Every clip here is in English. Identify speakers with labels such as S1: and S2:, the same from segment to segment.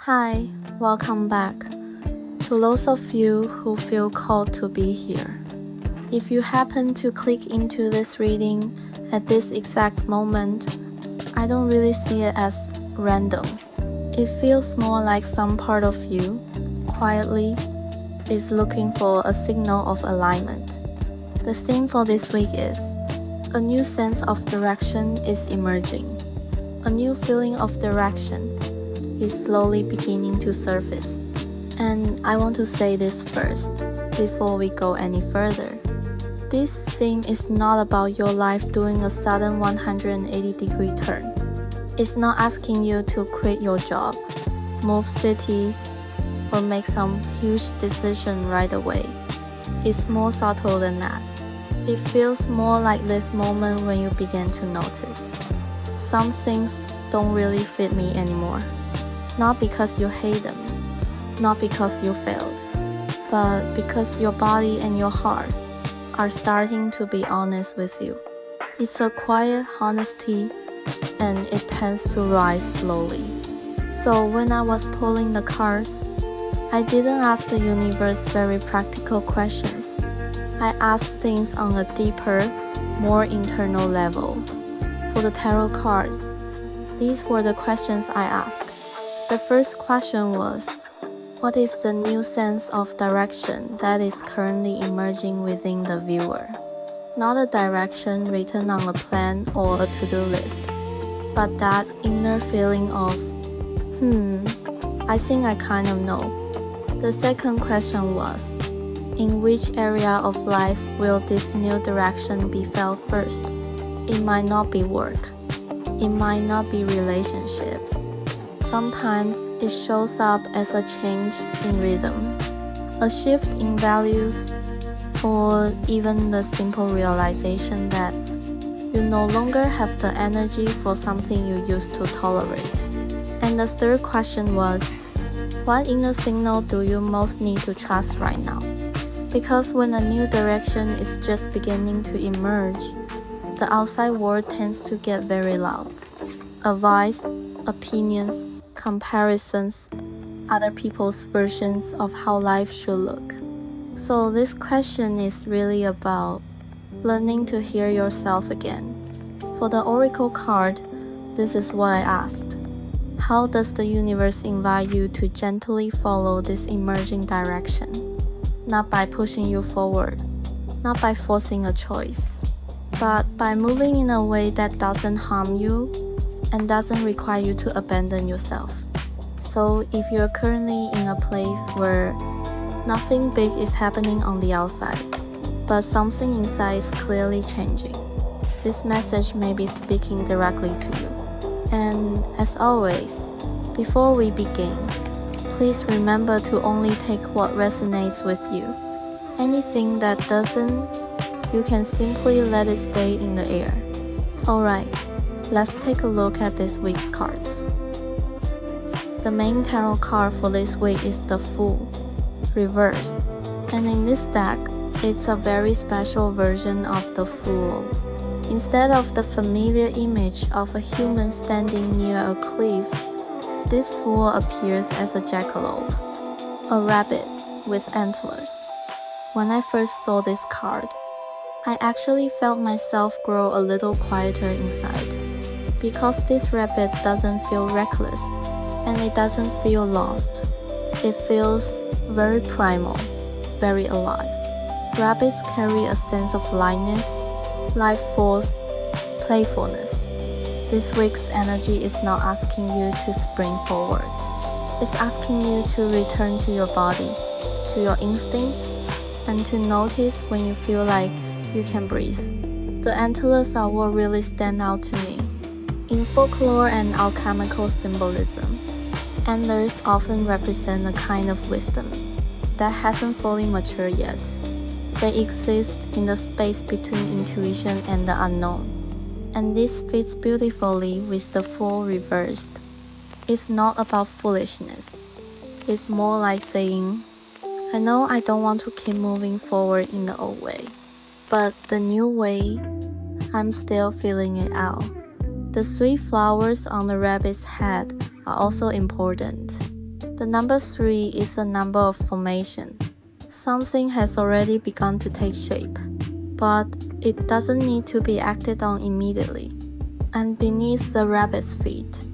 S1: Hi, welcome back. To those of you who feel called to be here. If you happen to click into this reading at this exact moment, I don't really see it as random. It feels more like some part of you, quietly, is looking for a signal of alignment. The theme for this week is a new sense of direction is emerging. A new feeling of direction is slowly beginning to surface. And I want to say this first, before we go any further. This theme is not about your life doing a sudden 180-degree turn. It's not asking you to quit your job, move cities, or make some huge decision right away. It's more subtle than that. It feels more like this moment when you begin to notice. Some things don't really fit me anymore. Not because you hate them, not because you failed, but because your body and your heart are starting to be honest with you. It's a quiet honesty, and it tends to rise slowly. So when I was pulling the cards, I didn't ask the universe very practical questions. I asked things on a deeper, more internal level. For the tarot cards, these were the questions I asked. The first question was, what is the new sense of direction that is currently emerging within the viewer? Not a direction written on a plan or a to-do list, but that inner feeling of, I think I kind of know. The second question was, in which area of life will this new direction be felt first? It might not be work. It might not be relationships. Sometimes it shows up as a change in rhythm, a shift in values, or even the simple realization that you no longer have the energy for something you used to tolerate. And the third question was, what inner signal do you most need to trust right now? Because when a new direction is just beginning to emerge, the outside world tends to get very loud. Advice, opinions, comparisons, other people's versions of how life should look. So this question is really about learning to hear yourself again. For the oracle card, this is what I asked. How does the universe invite you to gently follow this emerging direction? Not by pushing you forward, not by forcing a choice, but by moving in a way that doesn't harm you and doesn't require you to abandon yourself. So if you're currently in a place where nothing big is happening on the outside, but something inside is clearly changing, this message may be speaking directly to you. And as always, before we begin, please remember to only take what resonates with you. Anything that doesn't, you can simply let it stay in the air. Alright, let's take a look at this week's cards. The main tarot card for this week is the Fool, reversed. And in this deck, it's a very special version of the Fool. Instead of the familiar image of a human standing near a cliff, this Fool appears as a jackalope, a rabbit with antlers. When I first saw this card, I actually felt myself grow a little quieter inside, because this rabbit doesn't feel reckless, and it doesn't feel lost. It feels very primal, very alive. Rabbits carry a sense of lightness, life force, playfulness. This week's energy is not asking you to spring forward. It's asking you to return to your body, to your instincts, and to notice when you feel like you can breathe. The antlers are what really stand out to me. In folklore and alchemical symbolism, antlers often represent a kind of wisdom that hasn't fully matured yet. They exist in the space between intuition and the unknown. And this fits beautifully with the Fool reversed. It's not about foolishness. It's more like saying, I know I don't want to keep moving forward in the old way, but the new way, I'm still feeling it out. The 3 flowers on the rabbit's head are also important. The number 3 is a number of formation. Something has already begun to take shape, but it doesn't need to be acted on immediately. And beneath the rabbit's feet,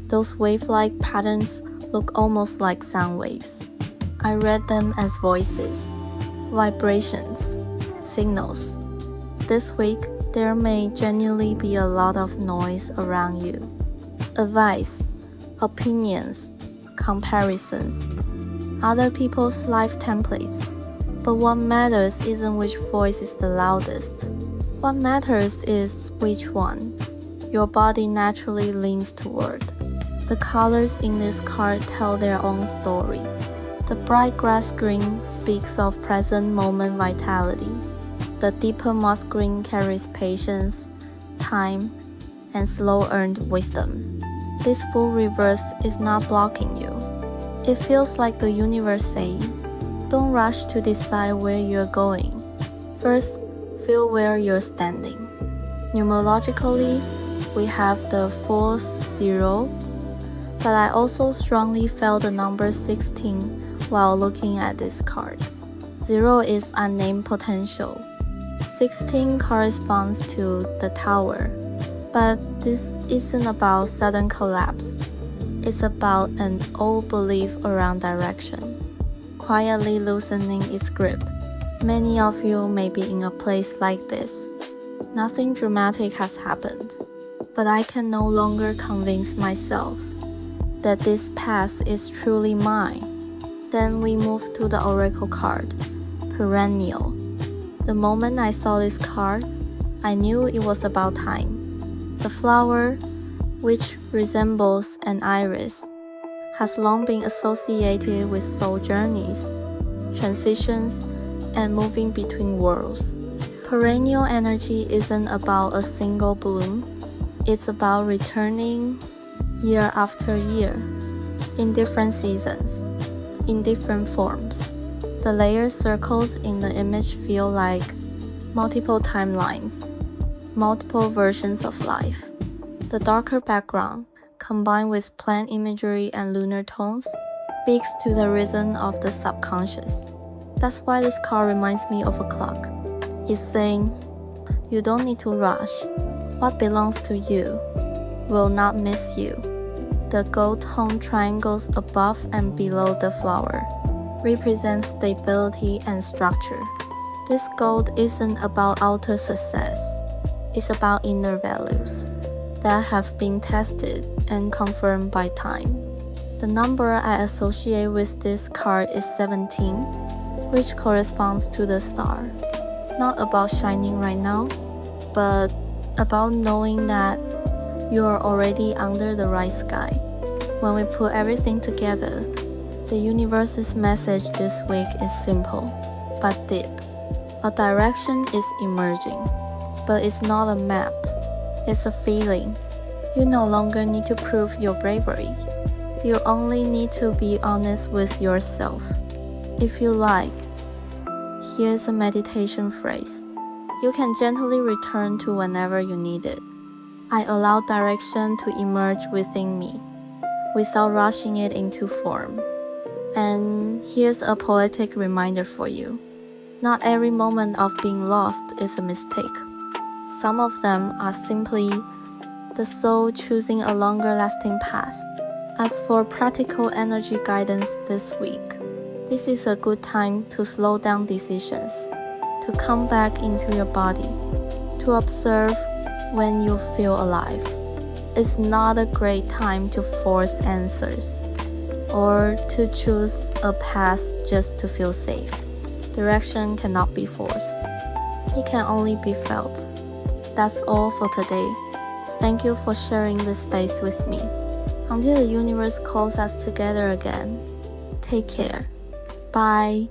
S1: those wave-like patterns look almost like sound waves. I read them as voices, vibrations, signals. This week, there may genuinely be a lot of noise around you. Advice, opinions, comparisons, other people's life templates. But what matters isn't which voice is the loudest. What matters is which one your body naturally leans toward. The colors in this card tell their own story. The bright grass green speaks of present moment vitality. The deeper moss green carries patience, time, and slow-earned wisdom. This full reverse is not blocking you. It feels like the universe saying, don't rush to decide where you're going. First, feel where you're standing. Numerologically, we have the force 0, but I also strongly felt the number 16 while looking at this card. 0 is unnamed potential. 16 corresponds to the tower. But this isn't about sudden collapse. It's about an old belief around direction, quietly loosening its grip. Many of you may be in a place like this. Nothing dramatic has happened, but I can no longer convince myself that this path is truly mine. Then we move to the oracle card, perennial. The moment I saw this card, I knew it was about time. The flower, which resembles an iris, has long been associated with soul journeys, transitions, and moving between worlds. Perennial energy isn't about a single bloom, it's about returning year after year, in different seasons, in different forms. The layered circles in the image feel like multiple timelines, multiple versions of life. The darker background, combined with plant imagery and lunar tones, speaks to the rhythm of the subconscious. That's why this card reminds me of a clock. It's saying, you don't need to rush. What belongs to you will not miss you. The gold tone triangles above and below the flower represent stability and structure. This gold isn't about outer success. It's about inner values that have been tested and confirmed by time. The number I associate with this card is 17, which corresponds to the star. Not about shining right now, but about knowing that you are already under the right sky. When we put everything together, the universe's message this week is simple, but deep. A direction is emerging, but it's not a map. It's a feeling. You no longer need to prove your bravery. You only need to be honest with yourself. If you like, here's a meditation phrase. You can gently return to whenever you need it. I allow direction to emerge within me, without rushing it into form. And here's a poetic reminder for you. Not every moment of being lost is a mistake. Some of them are simply the soul choosing a longer lasting path. As for practical energy guidance this week, this is a good time to slow down decisions, to come back into your body, to observe when you feel alive. It's not a great time to force answers or to choose a path just to feel safe. Direction cannot be forced. It can only be felt. That's all for today. Thank you for sharing this space with me. Until the universe calls us together again, take care. Bye.